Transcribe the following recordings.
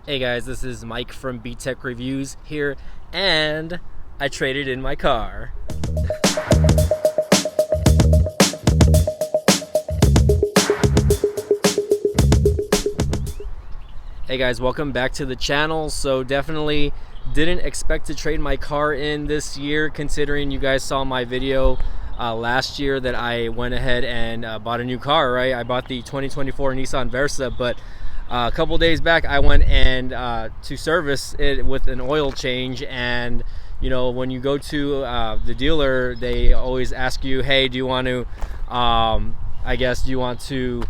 Hey guys, this is Mike from B-Tech Reviews here, and I traded in my car. Hey guys, welcome back to the channel. So definitely didn't expect to trade my car in this year, considering you guys saw my video last year that I went ahead and bought a new car, right? I bought the 2024 Nissan Versa, but a couple days back I went and to service it with an oil change, and you know, when you go to the dealer, they always ask you, hey, do you want to do you want to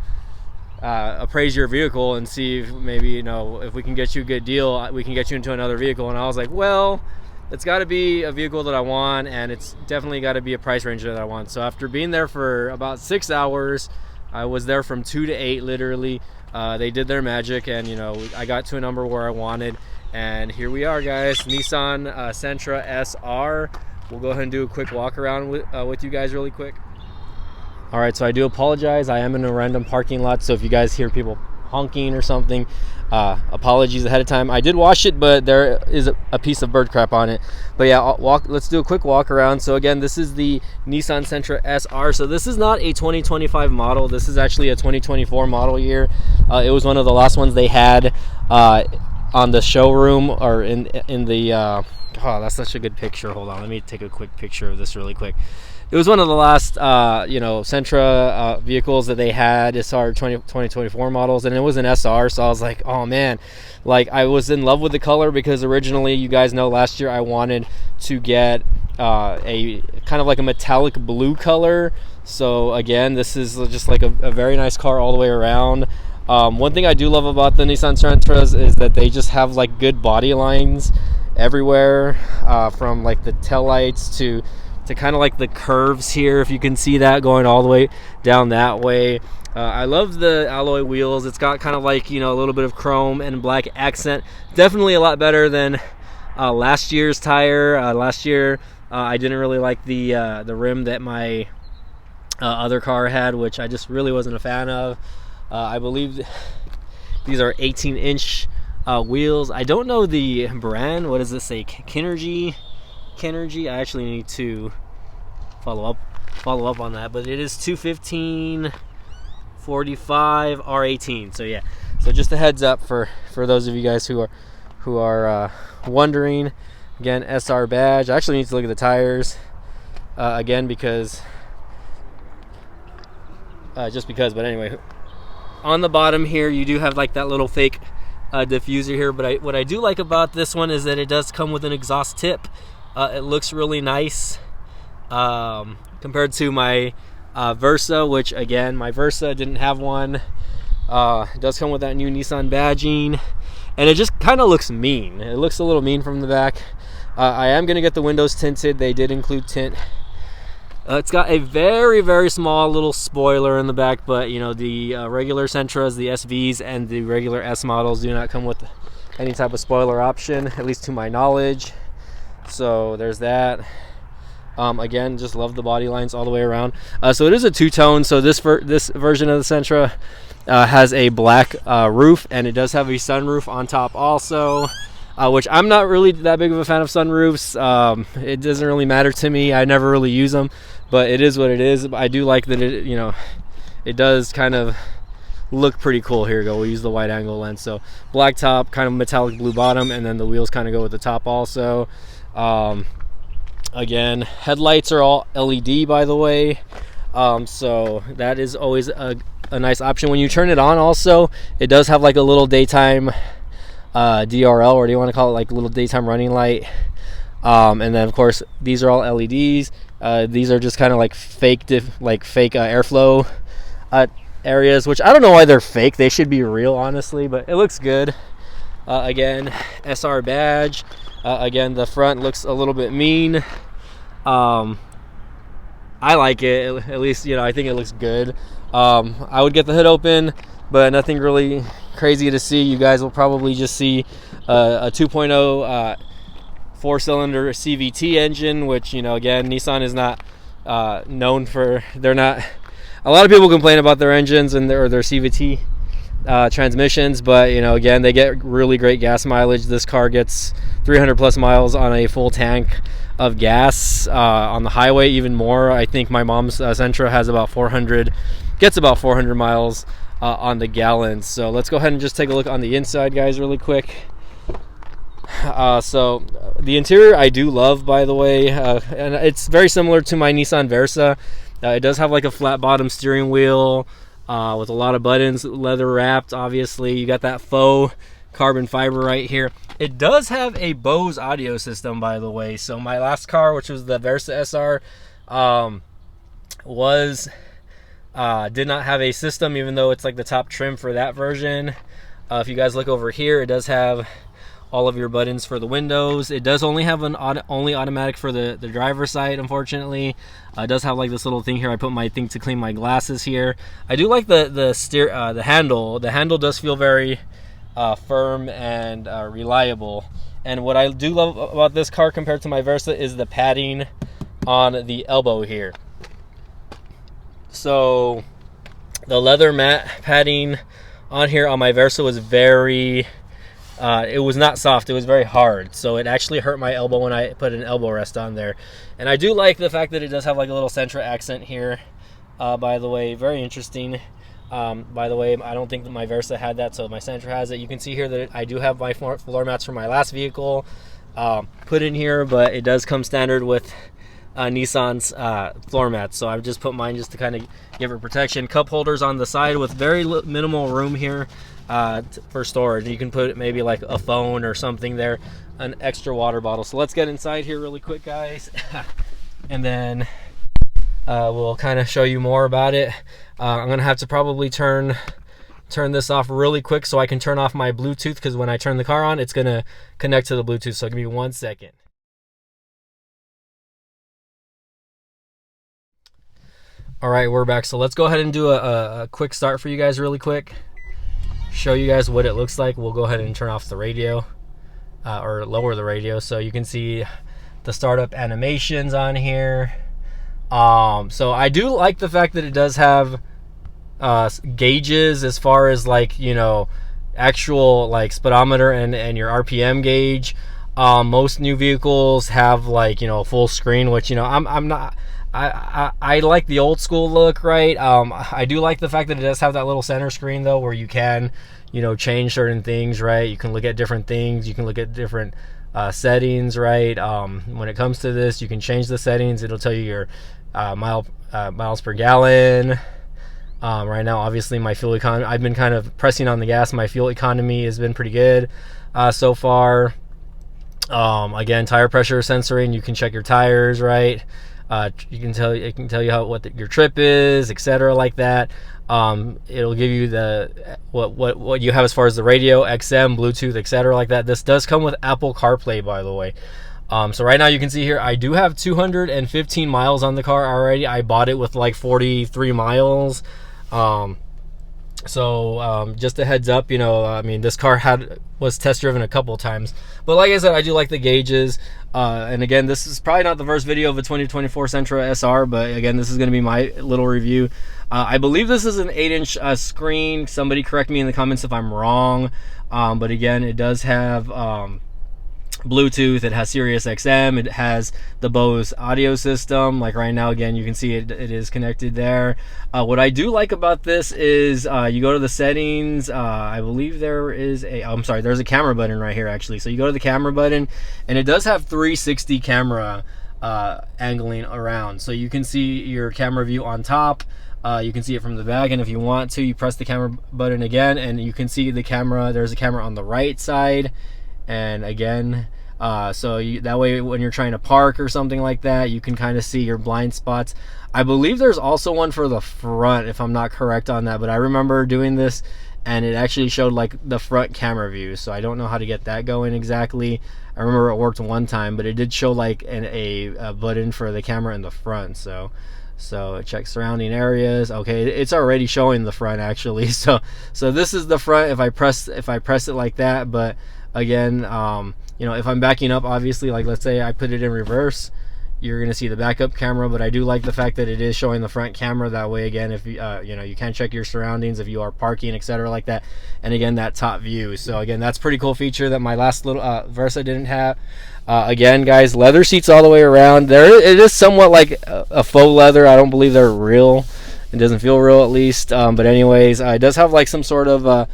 appraise your vehicle and see if maybe, you know, if we can get you a good deal, we can get you into another vehicle. And I was like, well, it's got to be a vehicle that I want, and it's definitely got to be a price range that I want. So after being there for about 6 hours, I was there from 2 to 8 literally. They did their magic, and you know, I got to a number where I wanted, and here we are, guys. Nissan Sentra SR. We'll go ahead and do a quick walk around with you guys really quick. All right, so I do apologize. I am in a random parking lot, so if you guys hear people honking or something, apologies ahead of time. I did wash it, but there is a piece of bird crap on it. But yeah, let's do a quick walk around. So again, this is the Nissan Sentra SR. So this is not a 2025 model. This is actually a 2024 model year. It was one of the last ones they had on the showroom, or in the oh, that's such a good picture. Hold on, let me take a quick picture of this really quick. It was one of the last, Sentra vehicles that they had. It's our 2024 models, and it was an SR. So I was like, oh man, like I was in love with the color, because originally, you guys know, last year I wanted to get a kind of like a metallic blue color. So again, this is just like a very nice car all the way around. One thing I do love about the Nissan Sentras is that they just have like good body lines everywhere, from like the taillights to kind of like the curves here, if you can see that going all the way down that way. I love the alloy wheels. It's got kind of like, you know, a little bit of chrome and black accent. Definitely a lot better than last year's tire. Last year I didn't really like the rim that my other car had, which I just really wasn't a fan of. I believe these are 18-inch wheels. I don't know the brand. What does this say? Kinergy. I actually need to follow up on that, but it is 215/45 R18. So yeah, so just a heads up for those of you guys who are wondering. Again, SR badge. I actually need to look at the tires again, because but anyway, on the bottom here you do have like that little fake diffuser here, but what I do like about this one is that it does come with an exhaust tip. It looks really nice compared to my Versa, which again, my Versa didn't have one. It does come with that new Nissan badging, and it just kind of looks mean. It looks a little mean from the back. I am going to get the windows tinted. They did include tint. It's got a very, very small little spoiler in the back, but you know, the regular Sentras, the SVs, and the regular S models do not come with any type of spoiler option, at least to my knowledge. So there's that. Again, just love the body lines all the way around. So it is a two-tone. So this version of the Sentra has a black roof, and it does have a sunroof on top also, which I'm not really that big of a fan of sunroofs. It doesn't really matter to me. I never really use them, but it is what it is. I do like that it, you know, it does kind of look pretty cool. Here we go. We'll use the wide angle lens. So black top, kind of metallic blue bottom, and then the wheels kind of go with the top also. Again, headlights are all LED, by the way, so that is always a nice option. When you turn it on also, it does have like a little daytime DRL, or do you want to call it like a little daytime running light. And then of course these are all LEDs. These are just kind of like fake airflow areas, which I don't know why they're fake. They should be real, honestly, but it looks good. Again, SR badge. Again, the front looks a little bit mean. I like it, at least, you know, I think it looks good. I would get the hood open, but nothing really crazy to see. You guys will probably just see a 2.0 4-cylinder CVT engine, which, you know, again, Nissan is not known for. They're not. A lot of people complain about their engines and their CVT transmissions, but you know, again, they get really great gas mileage. This car gets 300 plus miles on a full tank of gas. On the highway, even more. I think my mom's Sentra has about 400, gets about 400 miles on the gallon. So let's go ahead and just take a look on the inside, guys, really quick. So the interior I do love, by the way, and it's very similar to my Nissan Versa. It does have like a flat bottom steering wheel with a lot of buttons, leather wrapped. Obviously, you got that faux carbon fiber right here. It does have a Bose audio system, by the way. So my last car, which was the Versa SR, did not have a system, even though it's like the top trim for that version. If you guys look over here, it does have all of your buttons for the windows. It does only have an only automatic for the driver's side, unfortunately. It does have like this little thing here. I put my thing to clean my glasses here. I do like the handle. The handle does feel very firm and reliable. And what I do love about this car compared to my Versa is the padding on the elbow here. So the leather mat padding on here on my Versa was very it was not soft, it was very hard, so it actually hurt my elbow when I put an elbow rest on there. And I do like the fact that it does have like a little Sentra accent here, by the way, very interesting. By the way, I don't think that my Versa had that, so my Sentra has it. You can see here that I do have my floor mats from my last vehicle put in here, but it does come standard with Nissan's floor mats, so I've just put mine just to kind of give it protection. Cup holders on the side with very minimal room here for storage. You can put maybe like a phone or something there, an extra water bottle. So let's get inside here really quick, guys, and then we'll kind of show you more about it. I'm gonna have to probably turn this off really quick so I can turn off my Bluetooth, because when I turn the car on, it's gonna connect to the Bluetooth. So give me 1 second. All right, we're back. So let's go ahead and do a quick start for you guys really quick. Show you guys what it looks like. We'll go ahead and turn off the radio or lower the radio so you can see the startup animations on here. So I do like the fact that it does have gauges as far as like, you know, actual like speedometer and your RPM gauge. Most new vehicles have like, you know, full screen, which, you know, I'm not. I like the old school look, right? I do like the fact that it does have that little center screen though, where you can, you know, change certain things, right? You can look at different things. You can look at different settings, right? When it comes to this, you can change the settings. It'll tell you your miles per gallon. Right now, obviously, my fuel economy, I've been kind of pressing on the gas. My fuel economy has been pretty good so far. Again, tire pressure sensoring. You can check your tires, right? It can tell you what your trip is, etc., like that. It'll give you the what you have as far as the radio, XM, Bluetooth, etc., like that. This does come with Apple CarPlay, by the way. So right now you can see here I do have 215 miles on the car already. I bought it with like 43 miles. So just a heads up, you know, I mean, this car was test driven a couple times, but like I said, I do like the gauges. And again, this is probably not the first video of a 2024 Sentra SR, but again, this is going to be my little review. I believe this is an 8-inch screen. Somebody correct me in the comments if I'm wrong. But again, it does have Bluetooth, it has Sirius XM, it has the Bose audio system. Like right now, again, you can see it is connected there. What I do like about this is you go to the settings. I believe there is there's a camera button right here actually. So you go to the camera button, and it does have 360 camera angling around, so you can see your camera view on top. You can see it from the back, and if you want to, you press the camera button again, and you can see the camera. There's a camera on the right side, and again, so that way when you're trying to park or something like that, you can kind of see your blind spots. I believe there's also one for the front, if I'm not correct on that, but I remember doing this and it actually showed like the front camera view, so I don't know how to get that going exactly. I remember it worked one time, but it did show like a button for the camera in the front. So check surrounding areas. Okay, it's already showing the front actually. So this is the front if I press it like that. But again, you know, if I'm backing up, obviously, like let's say I put it in reverse, you're going to see the backup camera, but I do like the fact that it is showing the front camera. That way, again, if you you know, you can check your surroundings if you are parking, etc., like that. And again, that top view. So again, that's a pretty cool feature that my last little Versa didn't have. Again, guys, leather seats all the way around. It is somewhat like a faux leather. I don't believe they're real. It doesn't feel real, at least. But anyways, it does have like some sort of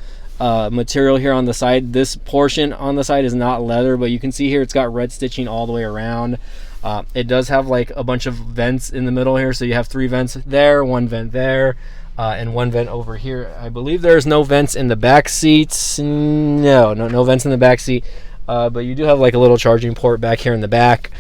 material here on the side. This portion on the side is not leather, but you can see here it's got red stitching all the way around. It does have like a bunch of vents in the middle here, so you have 3 vents there, 1 vent there, and 1 vent over here. I believe there's no vents in the back seats. No vents in the back seat, but you do have like a little charging port back here in the back.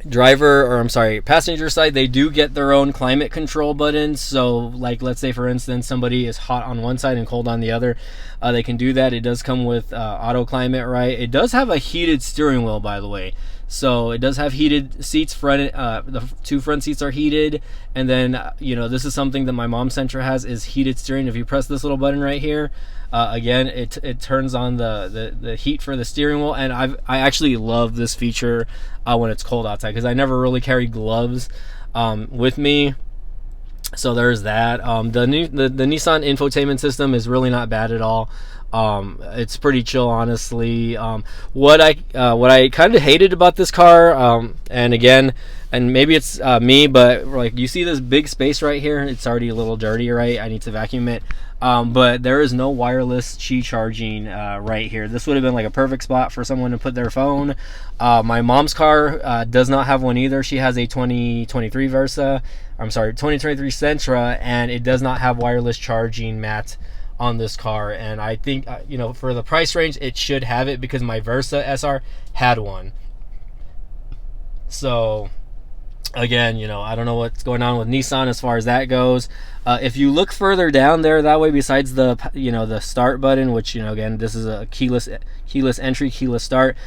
Passenger side, they do get their own climate control buttons. So like, let's say for instance somebody is hot on one side and cold on the other, they can do that. It does come with auto climate, right? It does have a heated steering wheel, by the way. So it does have heated seats. The 2 front seats are heated, and then you know, this is something that my mom's Sentra has, is heated steering. If you press this little button right here, again, it turns on the heat for the steering wheel. And I actually love this feature when it's cold outside, because I never really carry gloves with me. So there's that. The Nissan infotainment system is really not bad at all. It's pretty chill, honestly. What I kind of hated about this car, and again, and maybe it's me, but like, you see this big space right here, it's already a little dirty, right? I need to vacuum it. But there is no wireless Qi charging right here. This would have been like a perfect spot for someone to put their phone. My mom's car does not have one either. She has a 2023 Sentra, and it does not have wireless charging mat on this car. And I think you know, for the price range, it should have it, because my Versa SR had one. So again, you know, I don't know what's going on with Nissan as far as that goes. If you look further down there that way, besides the, you know, the start button, which, you know, again, this is a keyless entry, keyless start.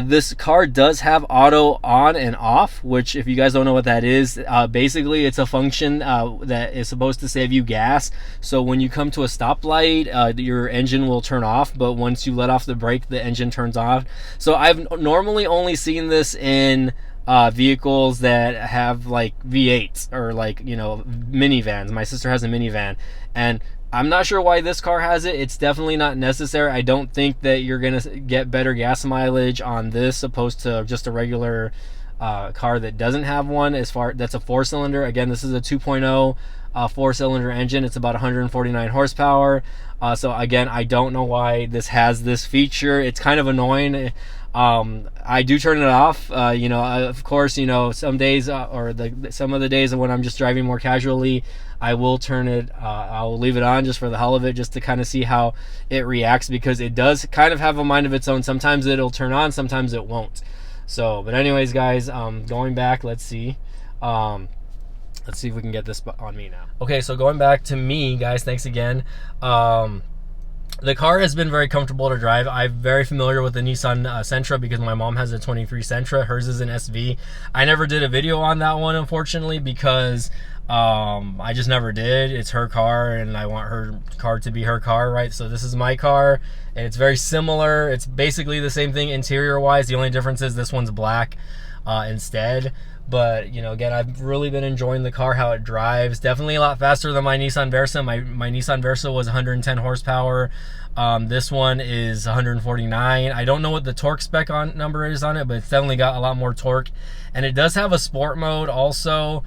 This car does have auto on and off, which, if you guys don't know what that is, basically it's a function that is supposed to save you gas. So when you come to a stoplight, your engine will turn off, but once you let off the brake, the engine turns off. So I've normally only seen this in vehicles that have like V8s or like, you know, minivans. My sister has a minivan, and I'm not sure why this car has it. It's definitely not necessary. I don't think that you're gonna get better gas mileage on this opposed to just a regular car that doesn't have one. That's a 4-cylinder. Again, this is a 2.0 4-cylinder engine. It's about 149 horsepower. So again, I don't know why this has this feature. It's kind of annoying. I do turn it off. You know, of course, you know, some days some of the days when I'm just driving more casually, I will turn it, I'll leave it on just for the hell of it, just to kind of see how it reacts, because it does kind of have a mind of its own. Sometimes it'll turn on, sometimes it won't. So, but anyways, guys, going back, let's see if we can get this on me now. Okay, so going back to me, guys, thanks again. The car has been very comfortable to drive. I'm very familiar with the Nissan Sentra because my mom has a 23 Sentra. Hers is an SV. I never did a video on that one, unfortunately, because I just never did. It's her car, and I want her car to be her car, right? So this is my car, and it's very similar. It's basically the same thing interior-wise. The only difference is this one's black instead. But, you know, again, I've really been enjoying the car, how it drives. Definitely a lot faster than my Nissan Versa. My Nissan Versa was 110 horsepower. This one is 149. I don't know what the torque spec number is on it, but it's definitely got a lot more torque. And it does have a sport mode also,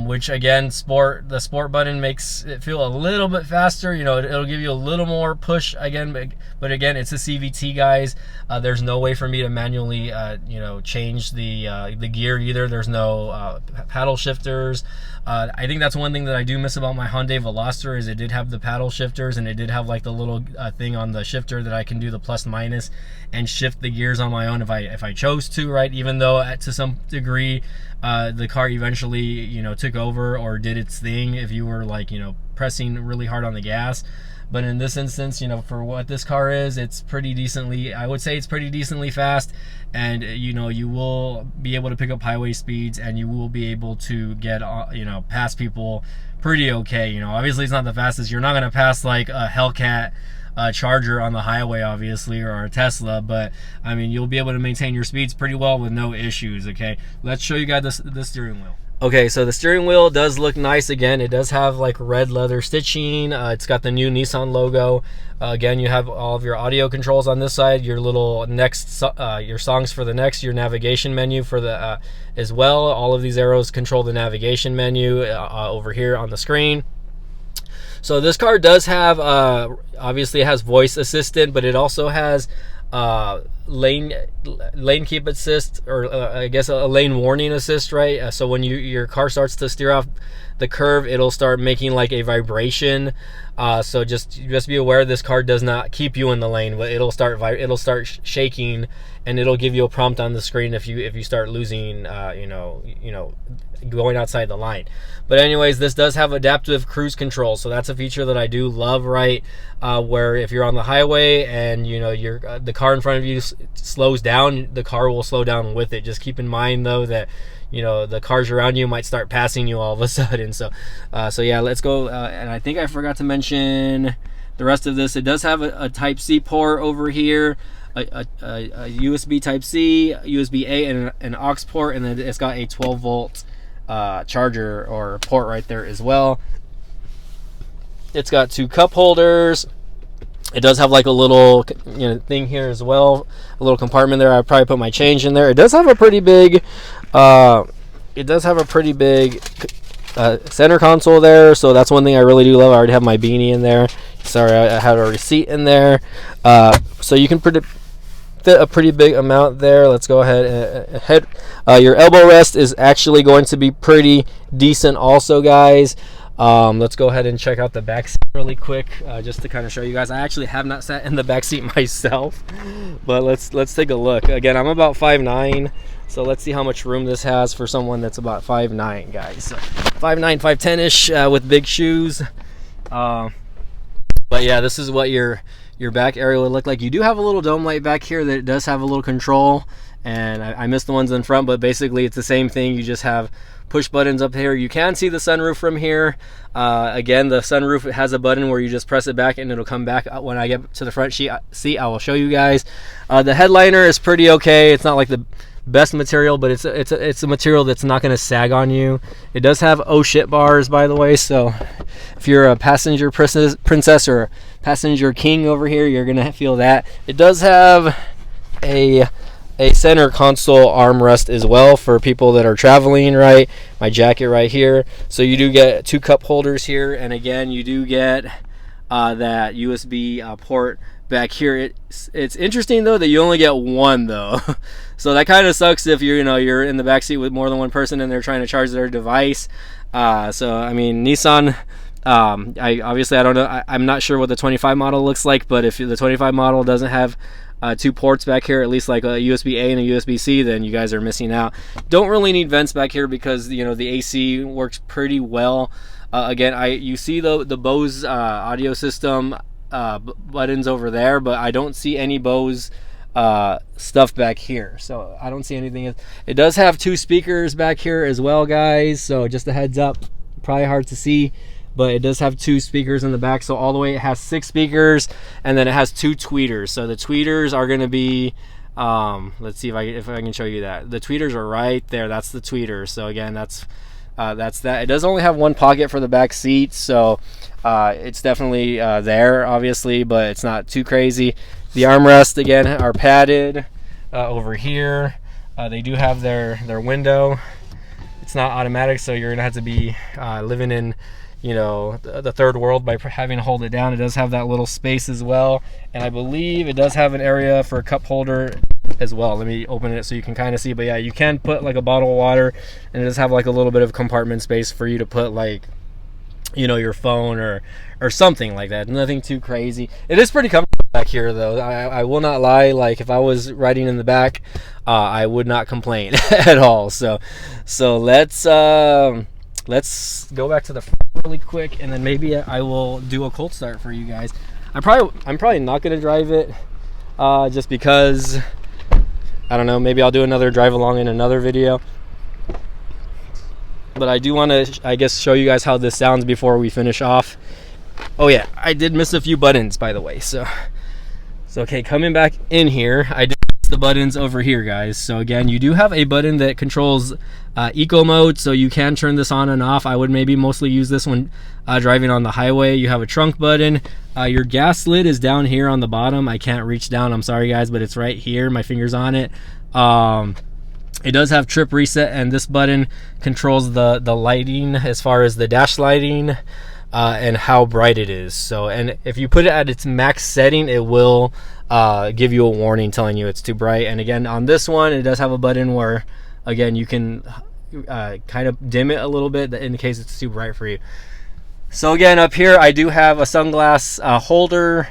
which, again, the sport button makes it feel a little bit faster. You know, it'll give you a little more push again, but again, it's a CVT, guys. There's no way for me to manually you know, change the gear either. There's no paddle shifters. I think that's one thing that I do miss about my Hyundai Veloster, is it did have the paddle shifters, and it did have like the little thing on the shifter that I can do the plus minus and shift the gears on my own if I chose to, right? Even though to some degree the car eventually, you know, took over or did its thing if you were, like, you know, pressing really hard on the gas. But in this instance, you know, for what this car is, it's pretty decently, I would say it's pretty decently fast. And, you know, you will be able to pick up highway speeds, and you will be able to get, you know, past people pretty okay. You know, obviously it's not the fastest. You're not going to pass like a Hellcat Charger on the highway, obviously, or a Tesla, but I mean, you'll be able to maintain your speeds pretty well with no issues. Okay, let's show you guys the steering wheel. Okay, so the steering wheel does look nice. Again, it does have like red leather stitching. It's got the new Nissan logo. Again, you have all of your audio controls on this side, your little next, your songs for the next, your navigation menu for the as well. All of these arrows control the navigation menu over here on the screen. So this car does have, obviously it has voice assistant, but it also has lane keep assist, or I guess a lane warning assist, right? So when your car starts to steer off the curve, it'll start making like a vibration. So just be aware this car does not keep you in the lane, but it'll start shaking, and it'll give you a prompt on the screen if you start losing, going outside the line. But anyways, this does have adaptive cruise control, so that's a feature that I do love, right? Where if you're on the highway and the car in front of you slows down, the car will slow down with it. Just keep in mind though that the cars around you might start passing you all of a sudden. So yeah, let's go. And I think I forgot to mention the rest of this. It does have a Type C port over here, a USB Type C, USB A, and an aux port, and then it's got a 12-volt charger or port right there as well. It's got 2 cup holders. It does have like a little thing here as well, a little compartment there. I probably put my change in there. It does have a pretty big center console there, so that's one thing I really do love. I already have my beanie in there. Sorry, I had a receipt in there, so you can fit a pretty big amount there. Let's go ahead. Your elbow rest is actually going to be pretty decent also, guys. Let's go ahead and check out the back seat really quick, just to kind of show you guys. I actually have not sat in the back seat myself, but let's take a look. Again, I'm about 5'9", so let's see how much room this has for someone that's about 5'9", guys. So 5'9", 5'10"-ish with big shoes. But yeah, this is what your back area would look like. You do have a little dome light back here that does have a little control, and I missed the ones in front, but basically it's the same thing. You just have push buttons up here. You can see the sunroof from here. Again, the sunroof has a button where you just press it back and it'll come back. When I get to the front seat, I will show you guys. The headliner is pretty okay. It's not like the best material, but it's a material that's not going to sag on you. It does have oh shit bars, by the way, so if you're a passenger princess or a passenger king over here, you're going to feel that. It does have a center console armrest as well for people that are traveling, right? My jacket right here. So you do get 2 cup holders here, and again, you do get that USB port back here. It's interesting though that you only get 1 though. So that kind of sucks if you're in the back seat with more than 1 person and they're trying to charge their device. So I mean, Nissan, I don't know. I'm not sure what the 25 model looks like, but if the 25 model doesn't have 2 ports back here, at least like a USB A and a USB C, then you guys are missing out. Don't really need vents back here because the AC works pretty well. Again, you see the Bose audio system buttons over there, but I don't see any Bose stuff back here, so I don't see anything. It does have 2 speakers back here as well, guys, so just a heads up. Probably hard to see, but it does have 2 speakers in the back. So all the way it has 6 speakers, and then it has 2 tweeters. So the tweeters are going to be let's see if I can show you that. The tweeters are right there. That's the tweeter. So again, that's that. It does only have 1 pocket for the back seat, so it's definitely there, obviously, but it's not too crazy. The armrests again are padded over here. They do have their window. It's not automatic, so you're gonna have to be living in the third world by having to hold it down. It does have that little space as well, and I believe it does have an area for a cup holder as well. Let me open it so you can kind of see. But yeah, you can put like a bottle of water, and it does have like a little bit of compartment space for you to put like your phone or something like that. Nothing too crazy. It is pretty comfortable back here though. I will not lie, like if I was riding in the back, I would not complain at all. So let's go back to the front really quick, and then maybe I will do a cold start for you guys. I'm probably not going to drive it just because I don't know, maybe I'll do another drive along in another video. But I do want to, I guess, show you guys how this sounds before we finish off. Oh yeah, I did miss a few buttons, by the way. So okay, coming back in here, I did miss the buttons over here, guys. So again, you do have a button that controls eco mode, so you can turn this on and off. I would maybe mostly use this when driving on the highway. You have a trunk button. Your gas lid is down here on the bottom. I can't reach down, I'm sorry guys, but it's right here. My finger's on it. It does have trip reset, and this button controls the lighting as far as the dash lighting and how bright it is. So, and if you put it at its max setting, it will give you a warning telling you it's too bright. And again, on this one, it does have a button where, again, you can kind of dim it a little bit in case it's too bright for you. So again, up here, I do have a sunglass holder.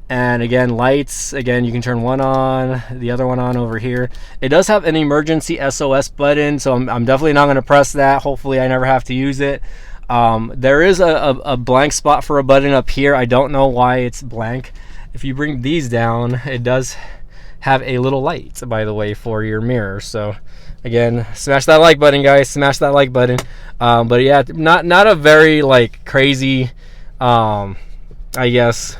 And again, lights, again, you can turn one on, the other one on over here. It does have an emergency SOS button, so I'm definitely not going to press that. Hopefully I never have to use it. There is a blank spot for a button up here. I don't know why it's blank. If you bring these down, it does have a little light, by the way, for your mirror. So again, smash that like button, guys. Smash that like button. But yeah, not a very like crazy, I guess,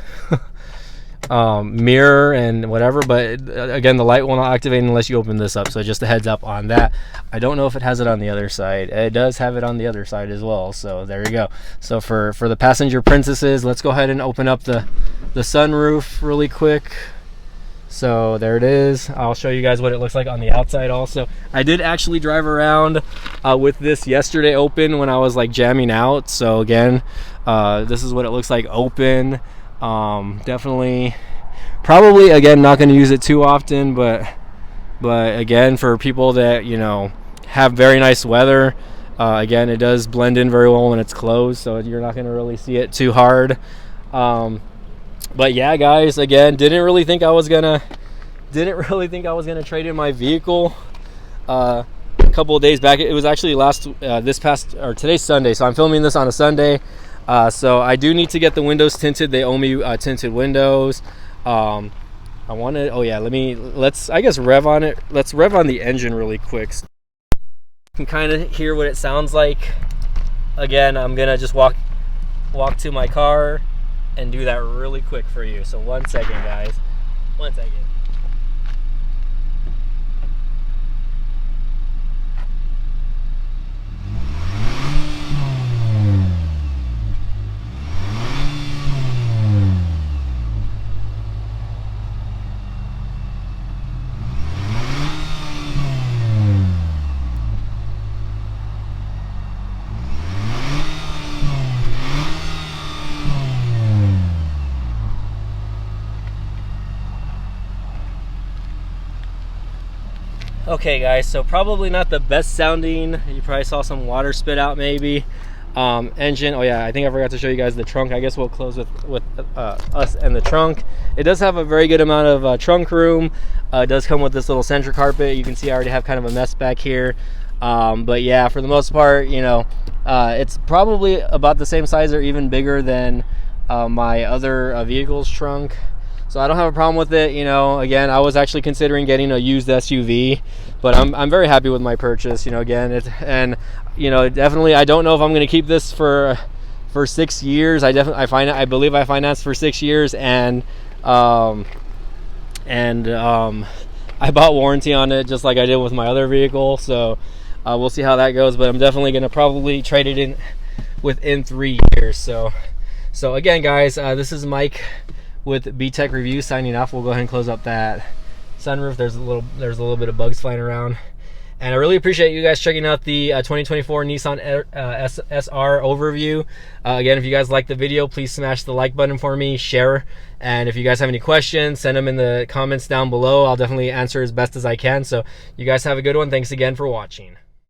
mirror and whatever, but again, the light will not activate unless you open this up, so just a heads up on that. I don't know if it has it on the other side. It does have it on the other side as well, so there you go. So for the passenger princesses, let's go ahead and open up the sunroof really quick. So there it is. I'll show you guys what it looks like on the outside also. I did actually drive around with this yesterday open when I was like jamming out. So again, this is what it looks like open. Definitely, probably again not going to use it too often, but again, for people that, you know, have very nice weather, again, it does blend in very well when it's closed, so you're not going to really see it too hard. But yeah, guys, again, didn't really think I was gonna trade in my vehicle a couple of days back. It was actually today's Sunday, so I'm filming this on a Sunday. So I do need to get the windows tinted. They owe me tinted windows. I want to, let's I guess rev on it. Let's rev on the engine really quick. So you can kind of hear what it sounds like. Again, I'm gonna just walk to my car and do that really quick for you. So 1 second, guys. 1 second. Okay guys, so probably not the best sounding. You probably saw some water spit out maybe. Engine, oh yeah, I think I forgot to show you guys the trunk. I guess we'll close with us and the trunk. It does have a very good amount of trunk room. It does come with this little Sentra carpet. You can see I already have kind of a mess back here. But yeah, for the most part, you know, it's probably about the same size or even bigger than my other vehicle's trunk. So I don't have a problem with it. You know, again, I was actually considering getting a used SUV, but I'm very happy with my purchase. You know, again, you know, definitely, I don't know if I'm going to keep this for 6 years. I believe I financed for 6 years, and I bought warranty on it just like I did with my other vehicle. So we'll see how that goes, but I'm definitely going to probably trade it in within 3 years. So again, guys, this is Mike with B-Tech Review signing off. We'll go ahead and close up that sunroof. There's a little bit of bugs flying around, and I really appreciate you guys checking out the 2024 Nissan SR overview. Again, if you guys like the video, please smash the like button for me, share, and if you guys have any questions, send them in the comments down below. I'll definitely answer as best as I can. So you guys have a good one. Thanks again for watching.